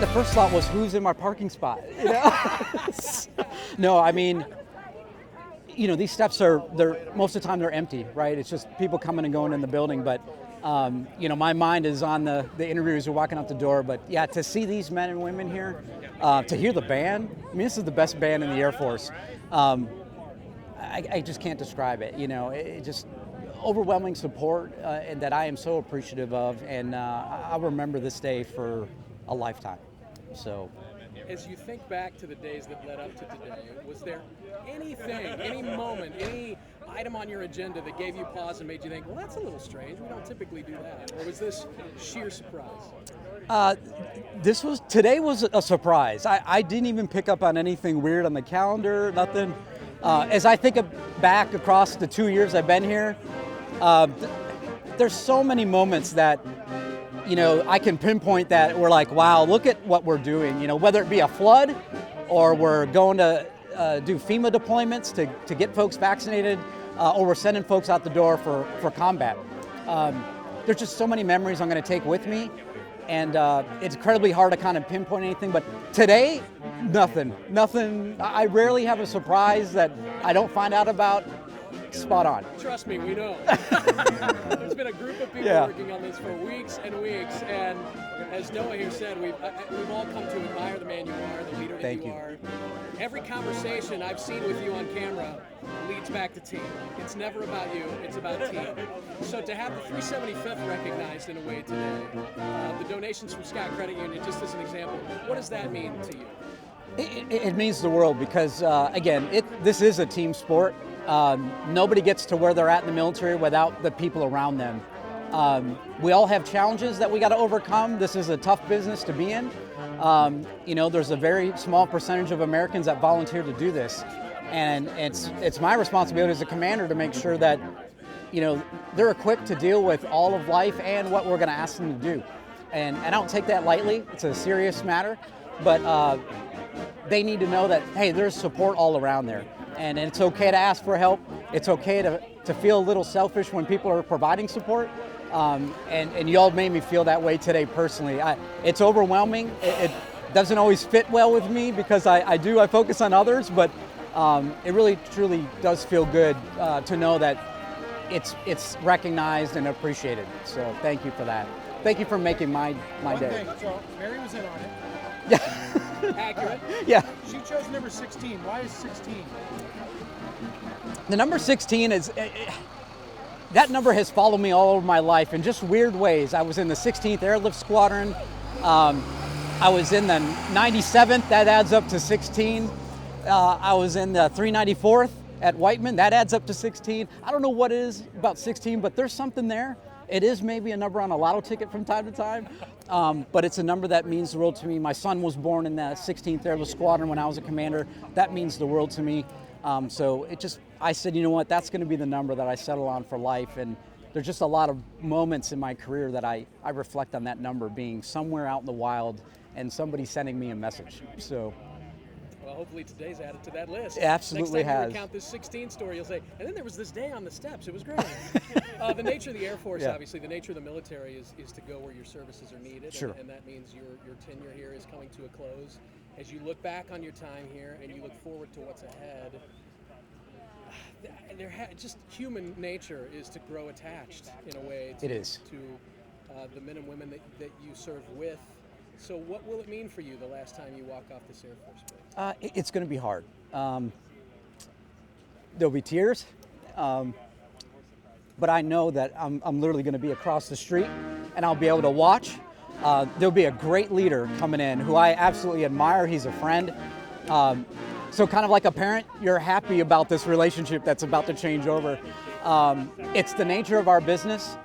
the first thought was, who's in my parking spot? You know? No, I mean, you know, these steps they're most of the time they're empty, right? It's just people coming and going in the building. But, you know, my mind is on the interviewers who are walking out the door. But yeah, to see these men and women here, to hear the band, I mean, this is the best band in the Air Force. I just can't describe it, you know, it just overwhelming support and that I am so appreciative of. And I'll remember this day for a lifetime, so. As you think back to the days that led up to today, was there anything, any moment, any item on your agenda that gave you pause and made you think, well, that's a little strange, we don't typically do that? Or was this sheer surprise? Today was a surprise. I didn't even pick up on anything weird on the calendar, nothing. As I think back across the 2 years I've been here, there's so many moments that, you know, I can pinpoint that we're like, wow, look at what we're doing, you know, whether it be a flood or we're going to do FEMA deployments to get folks vaccinated, or we're sending folks out the door for combat. There's just so many memories I'm going to take with me, and it's incredibly hard to kind of pinpoint anything, but today, nothing. I rarely have a surprise that I don't find out about. Spot on. Trust me, we know. There's been a group of people working on this for weeks and weeks, and as Noah here said, we've all come to admire the man you are, the leader that you are. Every conversation I've seen with you on camera leads back to team. It's never about you, it's about team. So to have the 375th recognized in a way today, the donations from Scott Credit Union, just as an example, what does that mean to you? It means the world because, again, this is a team sport. Nobody gets to where they're at in the military without the people around them. We all have challenges that we got to overcome. This is a tough business to be in. You know, there's a very small percentage of Americans that volunteer to do this. And it's my responsibility as a commander to make sure that, you know, they're equipped to deal with all of life and what we're going to ask them to do. And I don't take that lightly. It's a serious matter. But they need to know that, hey, there's support all around there. And it's okay to ask for help. It's okay to feel a little selfish when people are providing support. And y'all made me feel that way today personally. It's overwhelming. It doesn't always fit well with me because I focus on others, but it really truly does feel good to know that it's recognized and appreciated. So thank you for that. Thank you for making my day. So Mary was in on it. Yeah. Accurate. Yeah. She chose number 16. Why is 16? The number 16 is, that number has followed me all over my life in just weird ways. I was in the 16th Airlift Squadron. I was in the 97th, that adds up to 16. I was in the 394th at Whiteman, that adds up to 16. I don't know what it is about 16, but there's something there. It is maybe a number on a lotto ticket from time to time, but it's a number that means the world to me. My son was born in the 16th Airlift Squadron when I was a commander. That means the world to me. So I said, you know what, that's going to be the number that I settle on for life. And there's just a lot of moments in my career that I reflect on that number being somewhere out in the wild and somebody sending me a message. So. Well, hopefully today's added to that list. It absolutely Next time has. you recount this 16 story, you'll say, and then there was this day on the steps. It was great. The nature of the Air Force, obviously, the nature of the military is to go where your services are needed. Sure. And that means your tenure here is coming to a close. As you look back on your time here and you look forward to what's ahead, just human nature is to grow attached in a way to the men and women that you serve with. So what will it mean for you the last time you walk off this Air Force base? It's going to be hard. There'll be tears, but I know that I'm literally going to be across the street and I'll be able to watch. There'll be a great leader coming in who I absolutely admire. He's a friend. So kind of like a parent, you're happy about this relationship that's about to change over. It's the nature of our business.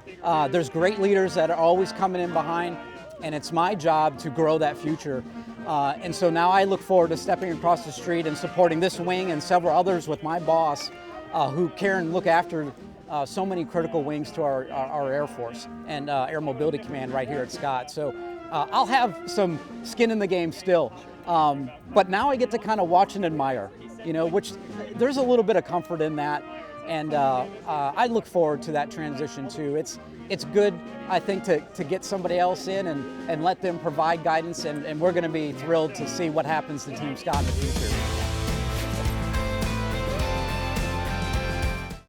There's great leaders that are always coming in behind, and it's my job to grow that future. And so now I look forward to stepping across the street and supporting this wing and several others with my boss who care and look after so many critical wings to our Air Force and Air Mobility Command right here at Scott. So I'll have some skin in the game still. But now I get to kind of watch and admire, which there's a little bit of comfort in that. And I look forward to that transition too. It's good, I think, to get somebody else in and let them provide guidance, and we're going to be thrilled to see what happens to Team Scott in the future.